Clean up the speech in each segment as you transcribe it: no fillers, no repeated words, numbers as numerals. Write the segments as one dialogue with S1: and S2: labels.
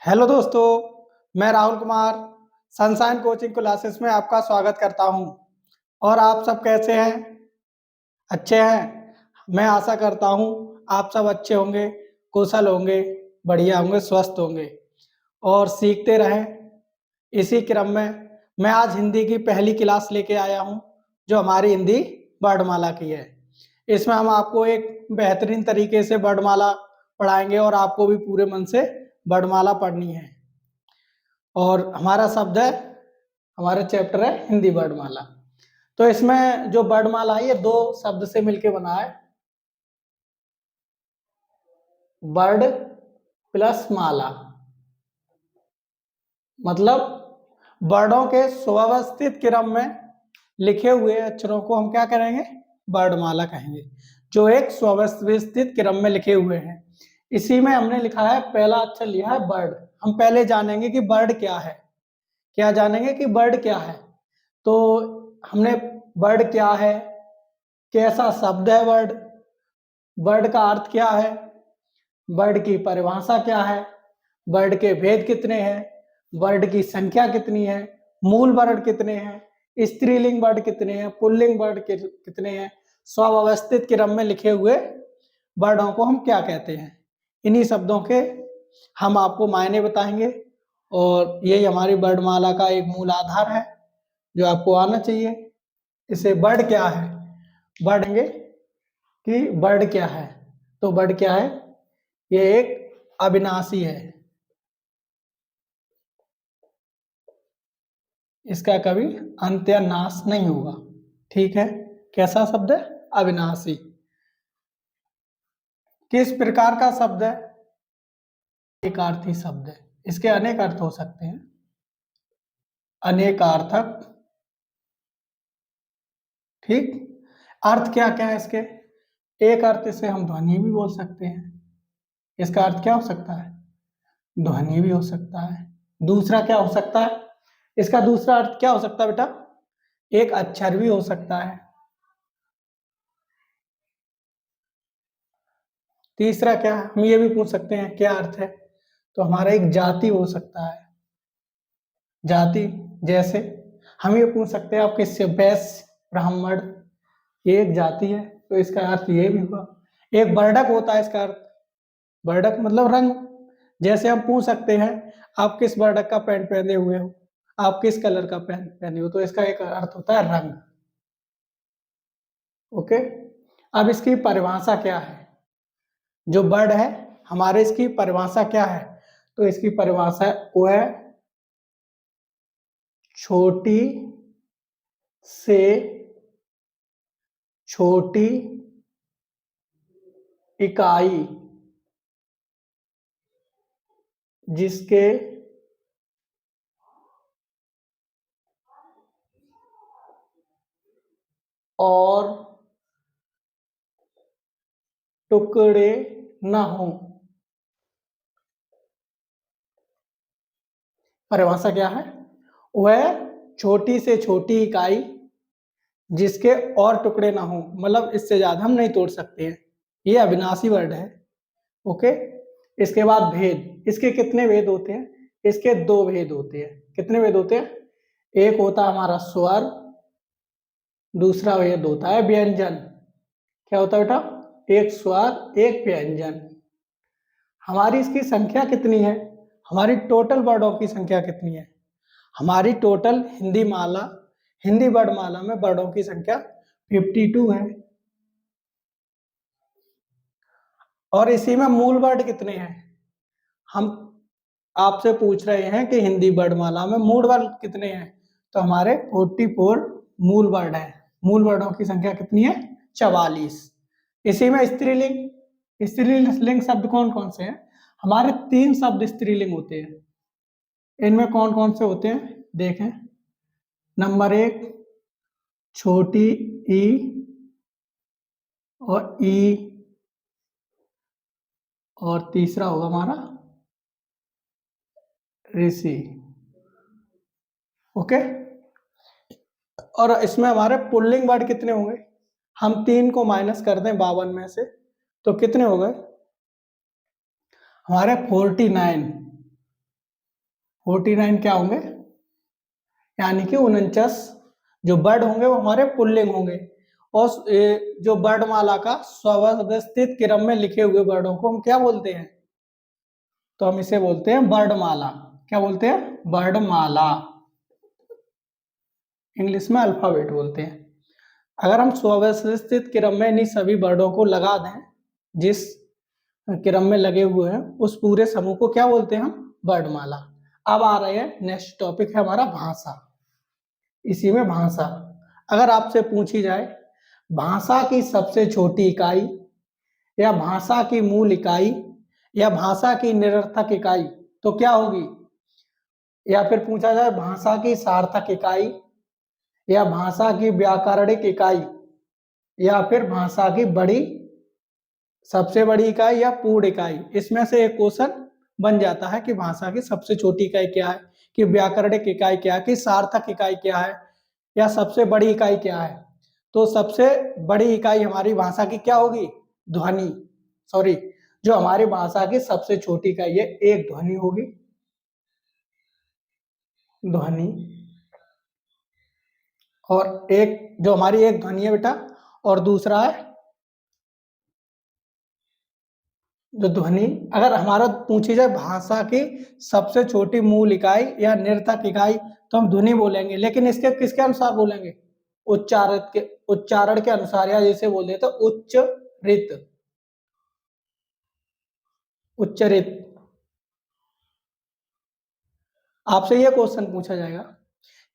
S1: Hello दोस्तों, मैं Rahul Kumar sunshine coaching classes में आपका स्वागत करता हूं। और आप सब कैसे हैं? अच्छे हैं? मैं आशा करता हूं आप सब अच्छे होंगे, कुशल होंगे, बढ़िया होंगे, स्वस्थ होंगे और सीखते रहें। इसी क्रम में मैं आज हिंदी की पहली क्लास लेके आया हूं, जो हमारी हिंदी वर्णमाला की है। इसमें हम आपको एक बेहतरीन तरीके से वर्णमाला पढ़ाएंगे और आपको भी पूरे मन से वर्णमाला पढ़नी है। और हमारा शब्द है, हमारा चैप्टर है हिंदी वर्णमाला। तो इसमें जो वर्णमाला है ये दो शब्द से मिलके बना है, वर्ड प्लस माला। मतलब वर्णों के सुव्यवस्थित क्रम में लिखे हुए अक्षरों को हम क्या करेंगे? वर्णमाला कहेंगे, जो एक सुव्यवस्थित क्रम में लिखे हुए हैं। इसी में हमने लिखा है, पहला अक्षर लिया है वर्ड। हम पहले जानेंगे कि वर्ड क्या है। क्या जानेंगे कि वर्ड क्या है? तो हमने वर्ड क्या है, कैसा शब्द है वर्ड, वर्ड का अर्थ क्या है, वर्ड की परिभाषा क्या है, वर्ड के भेद कितने हैं, वर्ड की संख्या कितनी है, मूल वर्ड कितने हैं, स्त्रीलिंग वर्ड कितने हैं, पुल्लिंग वर्ड कितने हैं, स्वावस्थित क्रम में लिखे हुए वर्डों को हम क्या कहते हैं। इन्हीं शब्दों के हम आपको मायने बताएंगे और यही हमारी वर्णमाला का एक मूल आधार है जो आपको आना चाहिए। इसे वर्ड क्या है, वर्डेंगे कि वर्ड क्या है। तो वर्ड क्या है? ये एक अविनाशी है, इसका कभी अंत या नाश नहीं होगा। ठीक है? कैसा शब्द है? अविनाशी। किस प्रकार का शब्द है? एकार्थी शब्द है। इसके अनेक अर्थ हो सकते हैं, अनेकार्थक। ठीक, अर्थ क्या क्या है इसके? एक अर्थ से हम ध्वनि भी बोल सकते हैं। इसका अर्थ क्या हो सकता है? ध्वनि भी हो सकता है। दूसरा क्या हो सकता है? इसका दूसरा अर्थ क्या हो सकता है बेटा? एक अक्षर भी हो सकता है। तीसरा क्या, हम ये भी पूछ सकते हैं क्या अर्थ है, तो हमारा एक जाति हो सकता है। जाति, जैसे हम ये पूछ सकते हैं आप किससे, वैश्य, ब्राह्मण, ये एक जाति है, तो इसका अर्थ ये भी हुआ। एक वर्णक होता है इसका अर्थ, वर्णक मतलब रंग। जैसे हम पूछ सकते हैं आप किस वर्णक का पैंट पहने हुए हो, आप किस कलर का पैंट पहने हो, तो इसका एक अर्थ होता है रंग। ओके, अब इसकी परिभाषा क्या है? जो वर्ड है हमारे, इसकी परिभाषा क्या है? तो इसकी परिभाषा वो है छोटी से छोटी इकाई जिसके और टुकड़े न हो। परिभाषा क्या है? वह छोटी से छोटी इकाई जिसके और टुकड़े ना हो, मतलब इससे ज्यादा हम नहीं तोड़ सकते हैं। ये अविनाशी वर्ड है। ओके, इसके बाद भेद। इसके कितने भेद होते हैं? इसके दो भेद होते हैं। कितने भेद होते हैं? एक होता है हमारा स्वर, दूसरा भेद होता है व्यंजन। क्या होता है बेटा? एक स्वर, एक व्यंजन। हमारी इसकी संख्या कितनी है? हमारी टोटल वर्डों की संख्या कितनी है? हमारी टोटल हिंदी माला, हिंदी वर्णमाला में वर्डों की संख्या 52 है। और इसी में मूल वर्ड कितने हैं? हम आपसे पूछ रहे हैं कि हिंदी वर्णमाला में मूल वर्ड कितने हैं, तो हमारे 44 मूल वर्ड है। मूल वर्डों की संख्या कितनी है? 44। इसी में स्त्रीलिंग, स्त्रीलिंग शब्द कौन कौन से हैं? हमारे 3 शब्द स्त्रीलिंग होते हैं। इनमें कौन कौन से होते हैं देखें। नंबर 1 छोटी ई और ई, और तीसरा होगा हमारा ऋषि। ओके, और इसमें हमारे पुल्लिंग वर्ड कितने होंगे? हम 3 को माइनस कर दें 52 में से, तो कितने हो गए हमारे? 49। 49 क्या होंगे, यानी कि 49 जो वर्ड होंगे वो हमारे पुल्लिंग होंगे। और जो वर्णमाला का स्वव्यवस्थित क्रम में लिखे हुए वर्डों को हम क्या बोलते हैं, तो हम इसे बोलते हैं वर्णमाला। क्या बोलते हैं, वर्णमाला। इंग्लिश में अल्फाबेट बोलते हैं। अगर हम स्वव्यवस्थित क्रम में इन सभी वर्डों को लगा दें, जिस क्रम में लगे हुए हैं, उस पूरे समूह को क्या बोलते हैं हम, वर्णमाला। अब आ रहे हैं नेक्स्ट टॉपिक है हमारा भाषा। इसी में भाषा, अगर आपसे पूछी जाए भाषा की सबसे छोटी इकाई, या भाषा की मूल इकाई, या भाषा की निरर्थक इकाई, तो क्या होगी। या फिर पूछा जाए भाषा की सार्थक इकाई, या भाषा की व्याकरणिक इकाई, या फिर भाषा की बड़ी सबसे बड़ी इकाई या पूर्ण इकाई, इसमें से एक क्वेश्चन बन जाता है कि भाषा की सबसे छोटी इकाई क्या है, कि व्याकरणिक इकाई क्या है, कि सार्थक इकाई क्या है, या सबसे बड़ी इकाई क्या है। तो सबसे बड़ी इकाई हमारी भाषा की क्या होगी, ध्वनि। सॉरी, जो हमारी भाषा की सबसे छोटी इकाई है, एक ध्वनि होगी, ध्वनि। और एक जो हमारी एक ध्वनि है बेटा, और दूसरा है जो ध्वनि। अगर हमारा पूछी जाए भाषा की सबसे छोटी मूल इकाई या निरर्थक इकाई, तो हम ध्वनि बोलेंगे, लेकिन इसके किसके अनुसार बोलेंगे, उच्चारण के अनुसार, या जैसे बोल देते उच्चरित, उच्चरित। आपसे यह क्वेश्चन पूछा जाएगा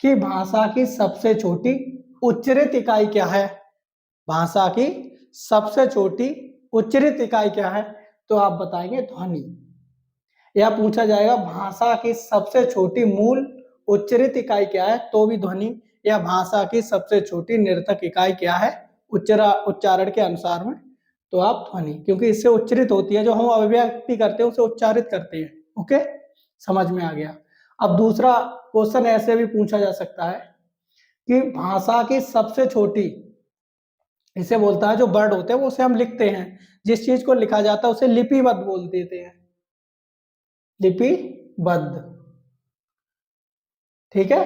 S1: कि भाषा की सबसे छोटी उच्चरित इकाई क्या है, भाषा की सबसे छोटी उच्चरित इकाई क्या है, तो आप बताएंगे ध्वनि। या पूछा जाएगा भाषा की सबसे छोटी मूल उच्चरित इकाई क्या है, तो भी ध्वनि। या भाषा की सबसे छोटी निरर्थक इकाई क्या है उच्चारण के अनुसार में, तो आप ध्वनि, क्योंकि इससे उच्चरित होती है, जो हम अभिव्यक्ति करते हैं उसे उच्चारित करते हैं। ओके, समझ में आ गया। अब दूसरा क्वेश्चन ऐसे भी पूछा जा सकता है कि भाषा की सबसे छोटी, इसे बोलता है जो वर्ड होते हैं वो उसे हम लिखते हैं, जिस चीज को लिखा जाता है उसे लिपिबद्ध बोल देते हैं, लिपिबद्ध। ठीक है,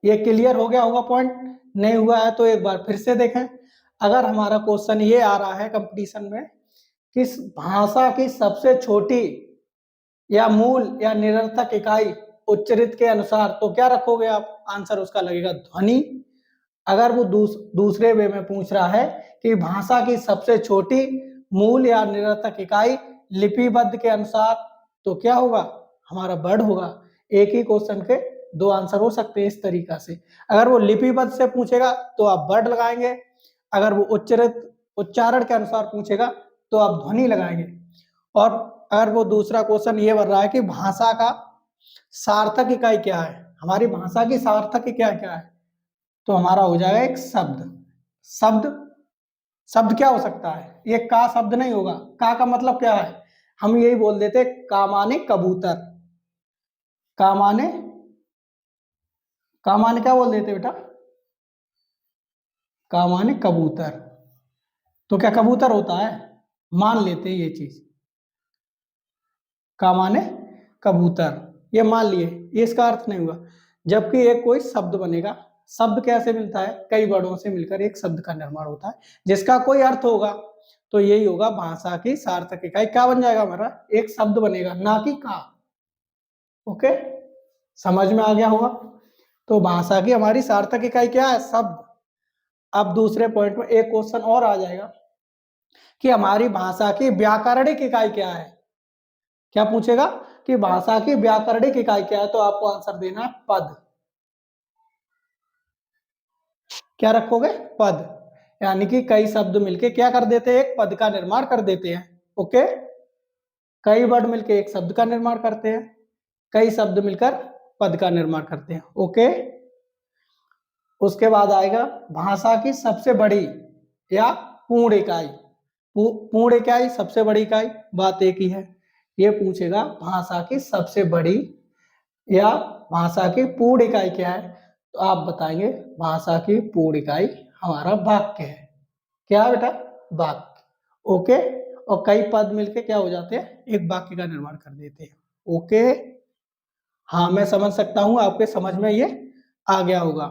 S1: ये क्लियर हो गया होगा पॉइंट, नहीं हुआ है तो एक बार फिर से देखें। अगर हमारा क्वेश्चन ये आ रहा है कंपटीशन में, किस भाषा की सबसे छोटी या मूल या निरर्थक इकाई उच्चरित के अनुसार, तो क्या रखोगे आप, आंसर उसका लगेगा ध्वनि। अगर वो दूसरे वे में पूछ रहा है कि भाषा की सबसे छोटी मूल या निरर्थक इकाई लिपिबद्ध के अनुसार, तो क्या होगा, हमारा वर्ड होगा। एक ही क्वेश्चन के दो आंसर हो सकते हैं इस तरीका से। अगर वो लिपिबद्ध से पूछेगा तो आप वर्ड लगाएंगे, अगर वो उच्चारण के अनुसार पूछेगा तो आप ध्वनि लगाएंगे। और अगर वो दूसरा क्वेश्चन ये बन रहा है कि भाषा का सार्थक इकाई क्या है, हमारी भाषा की सार्थक इकाई क्या है, तो हमारा हो जाएगा एक शब्द। शब्द, शब्द क्या हो सकता है, ये का शब्द नहीं होगा। का मतलब क्या है, हम यही बोल देते का माने कबूतर, का माने, का माने क्या बोल देते बेटा, का माने कबूतर। तो क्या कबूतर होता है, मान लेते हैं ये चीज, का माने कबूतर, ये मान लिए, ये इसका अर्थ नहीं हुआ। जबकि एक कोई शब्द बनेगा, शब्द कैसे मिलता है, कई वर्डों से मिलकर एक शब्द का निर्माण होता है, जिसका कोई अर्थ होगा, तो यही होगा भाषा की सार्थक इकाई। क्या बन जाएगा हमारा, एक शब्द बनेगा, ना कि का। ओके, समझ में आ गया होगा। तो भाषा की हमारी सार्थक इकाई क्या है, शब्द। अब दूसरे पॉइंट में एक क्वेश्चन और आ जाएगा कि हमारी भाषा की व्याकरणिक इकाई क्या है। क्या पूछेगा कि भाषा की व्याकरणिक इकाई क्या है, तो आपको आंसर देना है पद। क्या रखोगे, पद। यानी कि कई शब्द मिलके क्या कर देते हैं, एक पद का निर्माण कर देते हैं। ओके, कई वर्ड मिलके एक शब्द का निर्माण करते हैं, कई शब्द मिलकर पद का निर्माण करते हैं। ओके, उसके बाद आएगा भाषा की सबसे बड़ी या पूर्ण इकाई। पूर्ण इकाई, सबसे बड़ी इकाई, बात एक ही है। ये पूछेगा भाषा की सबसे बड़ी या भाषा की पूर्ण इकाई क्या है, तो आप बताएंगे भाषा की पूर्ण इकाई हमारा वाक्य है। क्या है बेटा, वाक्य। ओके, और कई पद मिलके क्या हो जाते हैं, एक वाक्य का निर्माण कर देते हैं। ओके, हाँ, मैं समझ सकता हूँ, आपके समझ में ये आ गया होगा।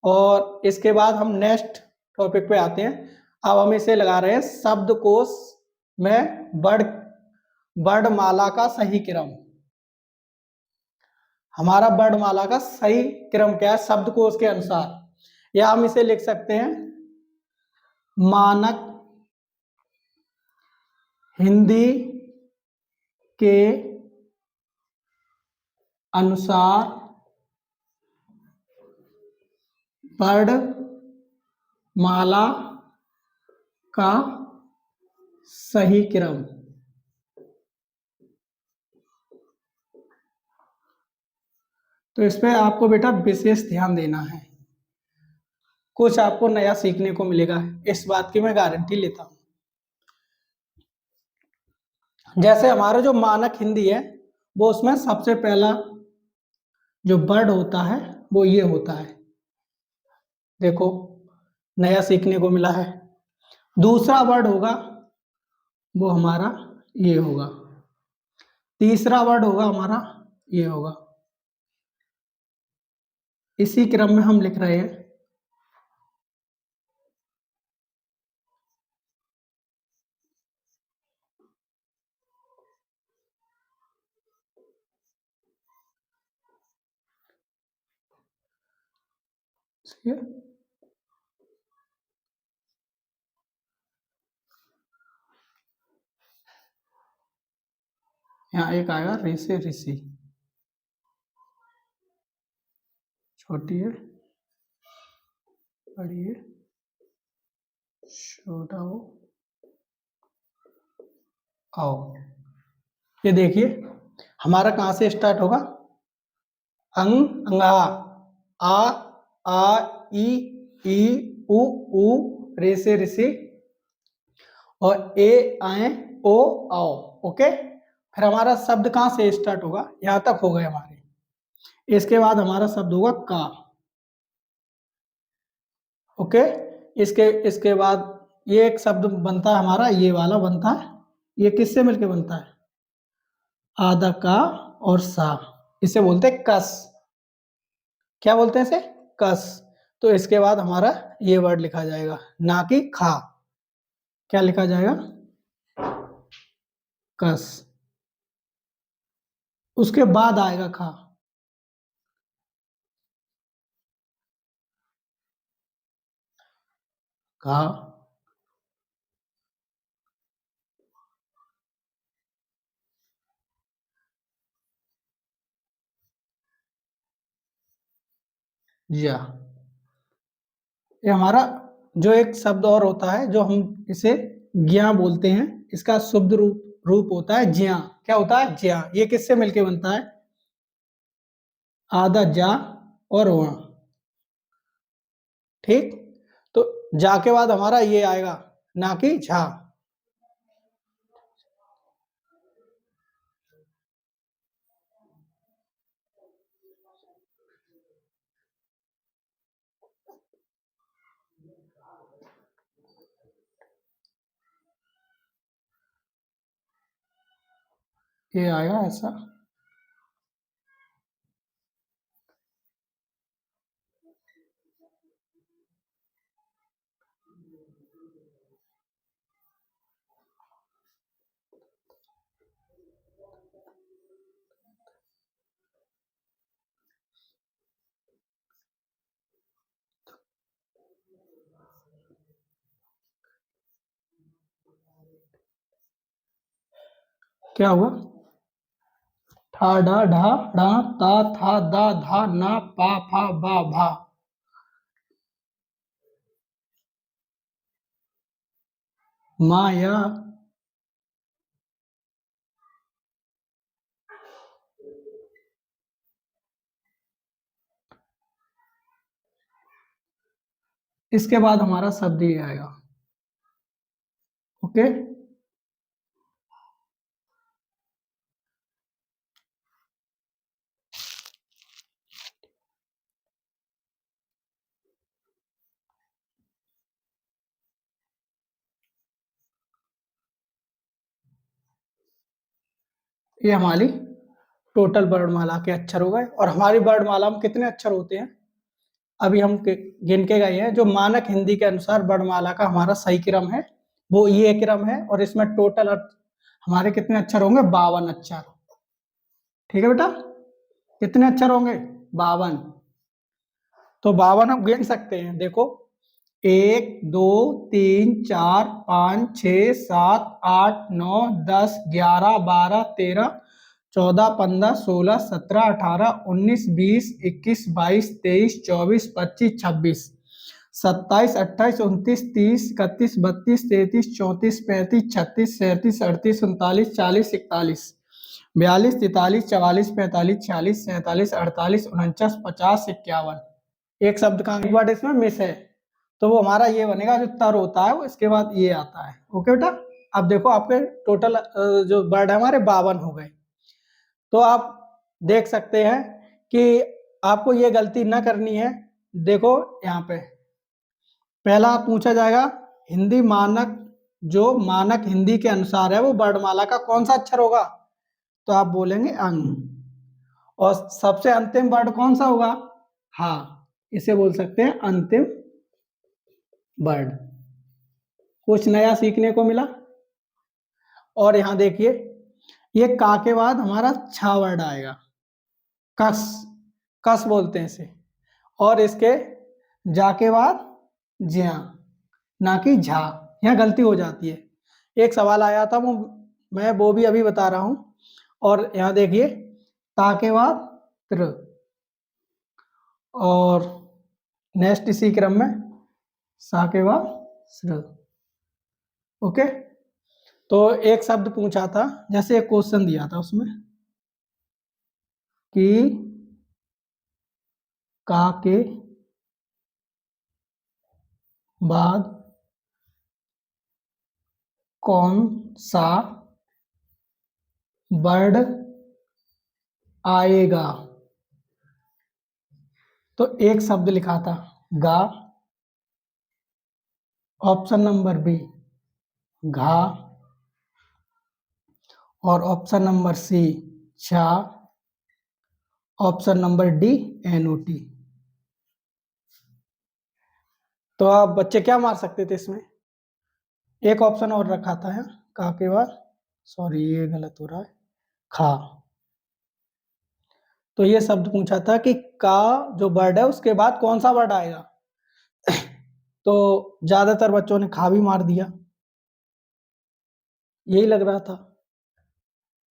S1: और इसके बाद हम नेक्स्ट टॉपिक पे आते हैं। अब हम इसे लगा रहे हैं शब्दकोश में वर्णमाला का सही क्रम। हमारा वर्णमाला का सही क्रम क्या है शब्दकोश के अनुसार, या हम इसे लिख सकते हैं मानक हिंदी के अनुसार वर्णमाला का सही क्रम। तो इस पे आपको बेटा विशेष ध्यान देना है, कुछ आपको नया सीखने को मिलेगा, इस बात की मैं गारंटी लेता हूं। जैसे हमारा जो मानक हिंदी है, वो उसमें सबसे पहला जो वर्ड होता है वो ये होता है, देखो नया सीखने को मिला है। दूसरा वर्ड होगा वो हमारा ये होगा, तीसरा वर्ड होगा हमारा ये होगा। इसी क्रम में हम लिख रहे हैं। ठीक है? यहाँ एक आएगा रे से ऋषि, छोटी है बड़ी है छोटा हो आओ। ये देखिए हमारा कहाँ से स्टार्ट होगा, अंगा, आ आ ई उ ऊ रे से ऋषि, और ए आए ओ आओ। ओके, फिर हमारा शब्द कहाँ से स्टार्ट होगा, यहाँ तक हो गए हमारे। इसके बाद हमारा शब्द होगा का। ओके, इसके इसके बाद ये एक शब्द बनता है हमारा, ये वाला बनता है, ये किससे मिलके बनता है, आधा का और सा, इसे बोलते हैं कस। क्या बोलते हैं इसे, कस। तो इसके बाद हमारा ये वर्ड लिखा जाएगा, ना कि खा। क्या लिखा जाएगा, कस। उसके बाद आएगा खा। खा, जा। ये हमारा जो एक शब्द और होता है, जो हम इसे ज्ञा बोलते हैं, इसका शुद्ध रूप होता है ज्या। क्या होता है, ज्या। ये किससे मिलके बनता है, आधा जा और वहाँ। ठीक, तो जा के बाद हमारा ये आएगा, ना कि झा। ये आएगा ऐसा। क्या हुआ, ठा डा ढा ढा ता था दा धा ना पा फा बा भा। माया, इसके बाद हमारा शब्द ये आएगा। ओके, ये हमारी टोटल वर्णमाला के अक्षर हो गए। और हमारी वर्णमाला में कितने अक्षर होते हैं अभी हम गिन के गए हैं। जो मानक हिंदी के अनुसार वर्णमाला का हमारा सही क्रम है वो ये क्रम है, और इसमें टोटल हमारे कितने अक्षर होंगे, 52 अक्षर। ठीक है बेटा, कितने अक्षर होंगे, 52। तो 52 हम गिन सकते हैं, देखो 1 2 3 4 5 6 7 8 9 10 11 12 13 14 15 16 17 18 19 20 21 22 23 24 25 26 27 28 29 30 31 32 33 34 35 36 37 38 39 40 41 42 43 44 45 46 47 48 49 50 51। एक शब्द का एक वर्ड इसमें मिस है, तो वो हमारा ये बनेगा, जो तर होता है वो इसके बाद ये आता है। ओके बेटा, अब देखो आपके टोटल जो वर्ड है हमारे 52 हो गए। तो आप देख सकते हैं कि आपको ये गलती ना करनी है। देखो यहाँ पे पहला पूछा जाएगा हिंदी मानक, जो मानक हिंदी के अनुसार है वो वर्णमाला का कौन सा अक्षर होगा, तो आप बोलेंगे अंग। और सबसे अंतिम वर्ड कौन सा होगा, हाँ, इसे बोल सकते हैं अंतिम वर्ड। कुछ नया सीखने को मिला। और यहां देखिए ये का के बाद हमारा छा वर्ड आएगा, कस, कस बोलते हैं इसे। और इसके जा के बाद ज्या, ना कि झा। यहाँ गलती हो जाती है। एक सवाल आया था, वो मैं वो भी अभी बता रहा हूं। और यहाँ देखिए ता के बाद त्र, और नेक्स्ट इसी क्रम में सा के बाद श्र। ओके, तो एक शब्द पूछा था, जैसे एक क्वेश्चन दिया था उसमें कि का के बाद कौन सा वर्ड आएगा, तो एक शब्द लिखा था गा, ऑप्शन नंबर बी घा, और ऑप्शन नंबर सी छा, ऑप्शन नंबर डी एनओटी। तो आप बच्चे क्या मार सकते थे इसमें, एक ऑप्शन और रखा था है का के बाद, सॉरी ये गलत हो रहा है, खा। तो ये शब्द पूछा था कि का जो वर्ड है उसके बाद कौन सा वर्ड आएगा। तो ज्यादातर बच्चों ने खा भी मार दिया, यही लग रहा था।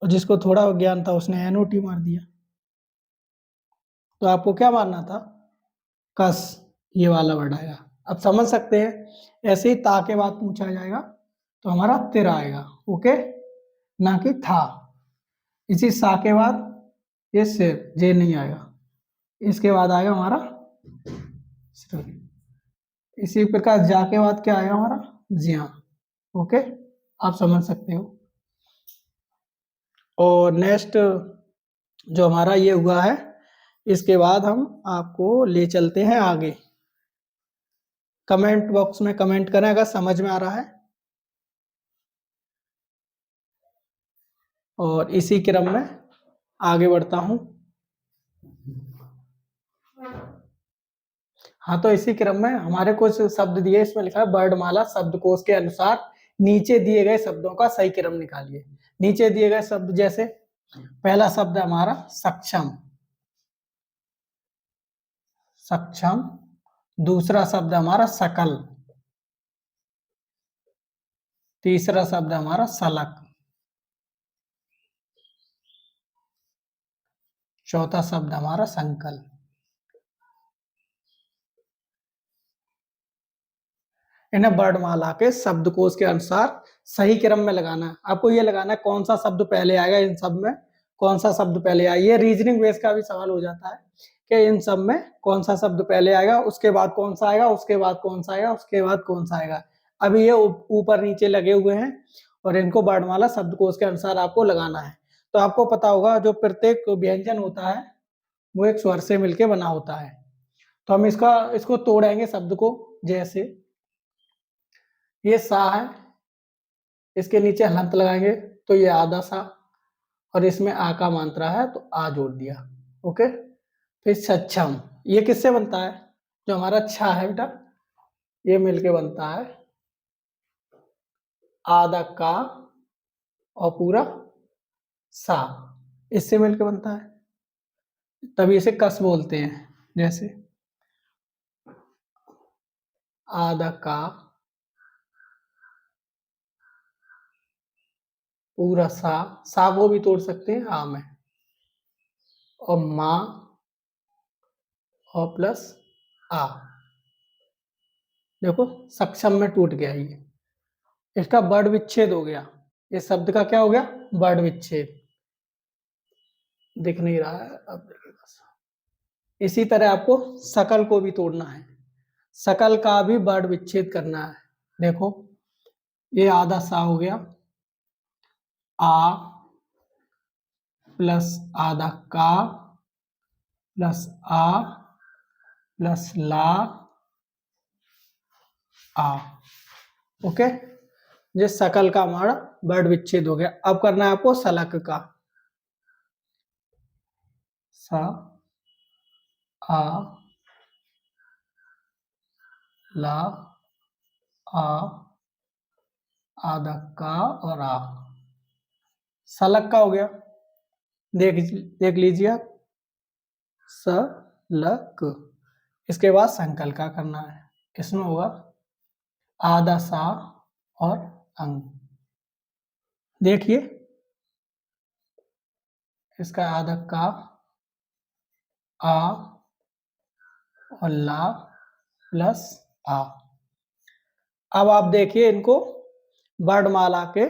S1: और जिसको थोड़ा ज्ञान था उसने एनओटी मार दिया। तो आपको क्या मारना था, कस, ये वाला वर्ड आएगा। अब समझ सकते हैं। ऐसे ही ता के बाद पूछा जाएगा तो हमारा तिर आएगा, ओके, ना कि था। इसी सा के बाद ये सिर, जे नहीं आएगा। इसके बाद आएगा हमारा सिर। इसी प्रकार जा के बाद क्या आएगा हमारा, ज्या। ओके, आप समझ सकते हो। और नेक्स्ट जो हमारा ये हुआ है, इसके बाद हम आपको ले चलते हैं आगे। कमेंट बॉक्स में कमेंट करें अगर समझ में आ रहा है। और इसी क्रम में आगे बढ़ता हूं। हाँ, तो इसी क्रम में हमारे कुछ शब्द दिए, इसमें लिखा है वर्णमाला शब्दकोश के अनुसार नीचे दिए गए शब्दों का सही क्रम निकालिए। नीचे दिए गए शब्द जैसे पहला शब्द है हमारा सक्षम, सक्षम। दूसरा शब्द हमारा सकल। तीसरा शब्द हमारा सलक। चौथा शब्द हमारा संकल्प। इन्हें वर्णमाला के शब्दकोश के अनुसार सही क्रम में लगाना है। आपको ये लगाना है कौन सा शब्द पहले आएगा, इन सब में कौन सा शब्द पहले आएगा। ये रीजनिंग बेस का भी सवाल हो जाता है कि इन सब में कौन सा शब्द पहले आएगा, उसके बाद कौन सा आएगा, उसके बाद कौन सा आएगा, उसके बाद कौन सा आएगा। अभी ये ऊपर नीचे लगे हुए हैं और इनको वर्णमाला शब्दकोश के अनुसार आपको लगाना है। तो आपको पता होगा जो प्रत्येक व्यंजन होता है वो एक स्वर से मिलकर बना होता है। तो हम इसको तोड़ेंगे शब्द को। जैसे ये सा है, इसके नीचे हलंत लगाएंगे तो ये आधा सा, और इसमें आ का मात्रा है तो आ जोड़ दिया। ओके, फिर सक्षम, ये किससे बनता है? जो हमारा छा है बेटा, ये मिलके बनता है आधा का और पूरा सा, इससे मिलके बनता है, तभी इसे कस बोलते हैं। जैसे आधा का पूरा सा को भी तोड़ सकते हैं आ में, और माँ और प्लस आ, देखो सक्षम में टूट गया ये, इसका वर्ड विच्छेद हो गया, इस शब्द का क्या हो गया? वर्ड विच्छेद। दिख नहीं रहा है, अब देखिएगा। इसी तरह आपको सकल को भी तोड़ना है, सकल का भी वर्ड विच्छेद करना है। देखो ये आधा सा हो गया, आ प्लस आधा का प्लस आ प्लस ला आ। ओके, ये सकल का हमारा वर्ड विच्छेद हो गया। अब करना है आपको सलक का, सा आ ला आ आधा का और आ, सलक का हो गया। देख लीजिए आप, सलक। इसके बाद संकल का करना है, इसमें होगा आधा सा और अंग। देखिए इसका आधा का आ और ला प्लस आ। अब आप देखिए इनको वर्णमाला के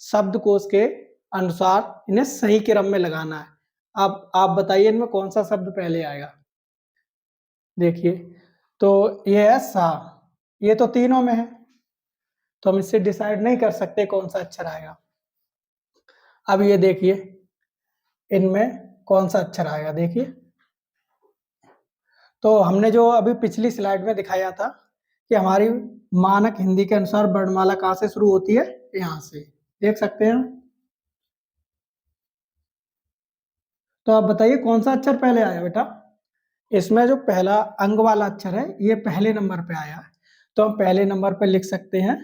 S1: शब्दकोश के अनुसार इन्हें सही क्रम में लगाना है। अब आप बताइए इनमें कौन सा शब्द पहले आएगा? देखिए तो ये है सा, ये तो तीनों में है तो हम इससे डिसाइड नहीं कर सकते कौन सा अक्षर आएगा। अब ये देखिए इनमें कौन सा अक्षर आएगा, देखिए तो हमने जो अभी पिछली स्लाइड में दिखाया था कि हमारी मानक हिंदी के अनुसार वर्णमाला कहाँ से शुरू होती है, यहाँ से देख सकते हैं। तो आप बताइए कौन सा अक्षर पहले आया बेटा? इसमें जो पहला अंग वाला अक्षर है ये पहले नंबर पे आया है, तो हम पहले नंबर पे लिख सकते हैं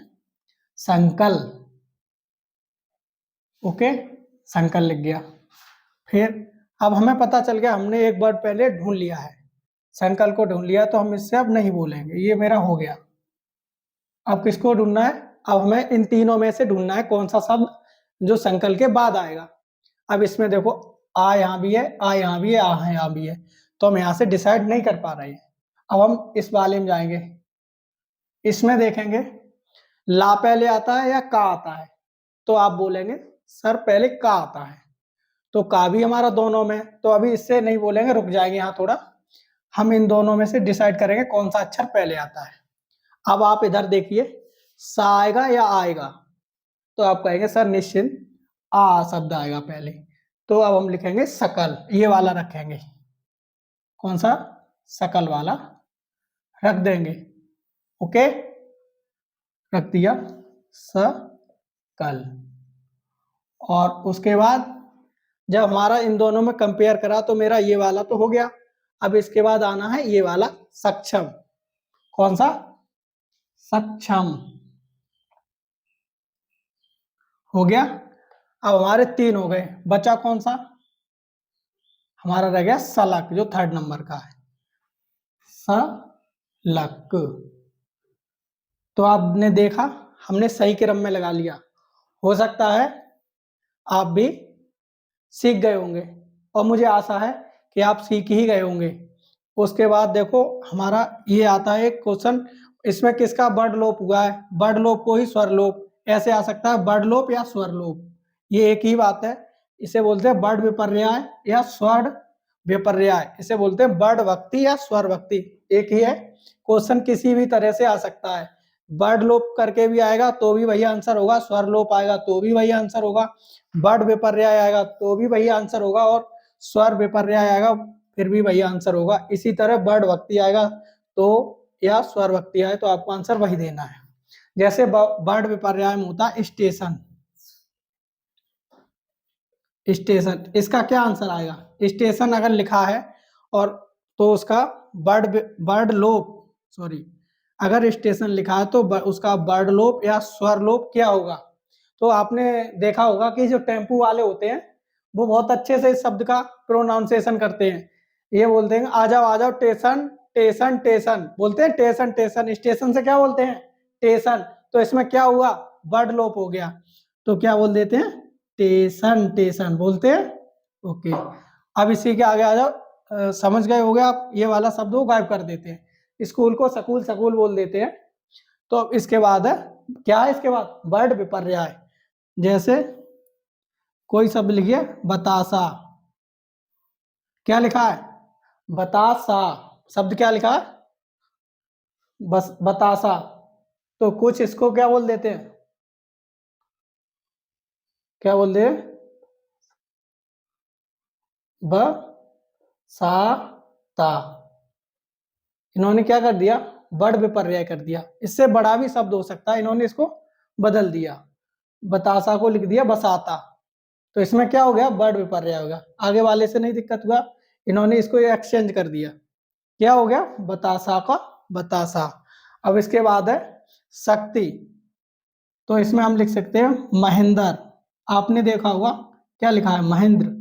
S1: संकल। ओके, संकल लिख गया। फिर अब हमें पता चल गया, हमने एक वर्ड पहले ढूंढ लिया है, संकल को ढूंढ लिया, तो हम इससे अब नहीं बोलेंगे, ये मेरा हो गया। अब किसको ढूंढना है? अब हमें इन तीनों में से ढूंढना है कौन सा शब्द जो संकल के बाद आएगा। अब इसमें देखो आ यहाँ भी है, आ यहाँ भी है, आ यहाँ भी है, तो हम यहाँ से डिसाइड नहीं कर पा रहे हैं। अब हम इस वाले में जाएंगे, इसमें देखेंगे ला पहले आता है या का आता है, तो आप बोलेंगे सर पहले का आता है, तो का भी हमारा दोनों में, तो अभी इससे नहीं बोलेंगे, रुक जाएंगे यहाँ थोड़ा, हम इन दोनों में से डिसाइड करेंगे कौन सा अक्षर पहले आता है। अब आप इधर देखिए सा आएगा या आएगा, तो आप कहेंगे सर निश्चिंत आ शब्द आएगा पहले, तो अब हम लिखेंगे सकल, ये वाला रखेंगे, कौन सा? सकल वाला रख देंगे। ओके, रख दिया सकल। और उसके बाद जब हमारा इन दोनों में कंपेयर करा तो मेरा ये वाला तो हो गया, अब इसके बाद आना है ये वाला सक्षम। कौन सा? सक्षम हो गया। अब हमारे तीन हो गए, बचा कौन सा? हमारा रह गया सलक, जो थर्ड नंबर का है, सलक। तो आपने देखा हमने सही क्रम में लगा लिया, हो सकता है आप भी सीख गए होंगे, और मुझे आशा है कि आप सीख ही गए होंगे। उसके बाद देखो हमारा ये आता है एक क्वेश्चन, इसमें किसका वर्ड लोप हुआ है? वर्ड लोप को ही स्वर लोप ऐसे आ सकता है, वर्ड लोप या स्वर लोप, ये एक ही बात है। इसे बोलते हैं वर्ड विपर्याय या स्वर विपर्याय, इसे बोलते हैं वर्ड भक्ति या स्वर भक्ति, एक ही है। क्वेश्चन किसी भी तरह से आ सकता है, वर्ड लोप करके भी आएगा तो भी वही आंसर होगा, स्वर लोप आएगा तो भी वही आंसर होगा, वर्ड विपर्याय आएगा तो भी वही आंसर होगा, और स्वर विपर्याय आएगा फिर भी वही आंसर होगा। इसी तरह वर्ड भक्ति आएगा तो या स्वर भक्ति आए तो आपको आंसर वही देना है। जैसे वर्ड विपर्याय में होता है स्टेशन, स्टेशन, इसका क्या आंसर आएगा? स्टेशन अगर लिखा है और तो उसका बर्ड लोप, सॉरी, अगर स्टेशन लिखा है तो उसका बर्ड लोप या स्वर लोप क्या होगा? तो आपने देखा होगा कि जो टेम्पू वाले होते हैं वो बहुत अच्छे से इस शब्द का प्रोनाउंसिएशन करते हैं। ये बोलते हैं आ जाओ टेशन टेशन टेशन, बोलते हैं टेशन टेशन, स्टेशन से क्या बोलते हैं? टेशन। तो इसमें क्या हुआ? बर्ड लोप हो गया, तो क्या बोल देते हैं? टेशन टेशन बोलते हैं। ओके, अब इसी के आगे आ जाओ। समझ गए होगे आप, ये वाला शब्द वो गायब कर देते हैं। स्कूल को सकूल सकूल बोल देते हैं। तो अब इसके बाद है क्या है? इसके बाद वर्ड विपर्याय। जैसे कोई शब्द लिखिए बतासा, क्या लिखा है? बतासा, शब्द क्या लिखा है? बस बतासा। तो कुछ इसको क्या बोल देते हैं? क्या बोल दे? ब सा ता। इन्होंने क्या कर दिया? वर्ड विपर्याय कर दिया। इससे बड़ा भी शब्द हो सकता है, इन्होंने इसको बदल दिया, बतासा को लिख दिया बसाता। तो इसमें क्या हो गया? वर्ड विपर्याय हो गया। आगे वाले से नहीं दिक्कत हुआ, इन्होंने इसको एक्सचेंज कर दिया। क्या हो गया? बतासा का बतासा। अब इसके बाद है शक्ति। तो इसमें हम लिख सकते हैं महेंद्र। आपने देखा होगा क्या लिखा है? महेंद्र।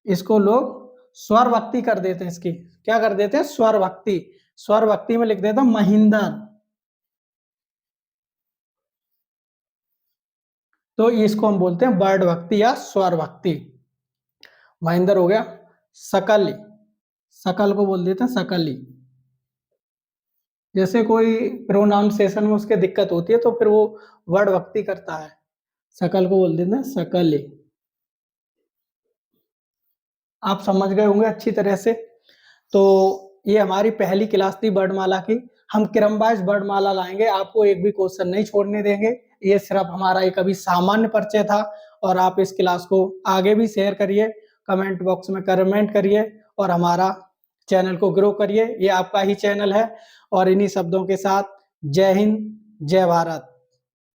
S1: इसको लोग स्वर भक्ति कर देते हैं, इसकी क्या कर देते हैं? स्वर भक्ति। स्वर भक्ति में लिख देता हूं महेंद्र। तो इसको हम बोलते हैं वर्ड भक्ति या स्वर भक्ति। महेंद्र हो गया। सकली, सकल को बोल देते हैं सकली। जैसे कोई प्रोनाउंसिएशन में उसके दिक्कत होती है तो फिर वो वर्ड भक्ति करता है, सकल को बोल देते हैं सकली। आप समझ गए होंगे अच्छी तरह से। तो ये हमारी पहली क्लास थी वर्णमाला की। हम क्रम वाइज वर्णमाला लाएंगे, आपको एक भी क्वेश्चन नहीं छोड़ने देंगे। ये सिर्फ हमारा एक अभी सामान्य परिचय था। और आप इस क्लास को आगे भी शेयर करिए, कमेंट बॉक्स में कमेंट करिए और हमारा चैनल को ग्रो करिए। ये आपका ही चैनल है। और इन्हीं शब्दों के साथ जय हिंद, जय भारत।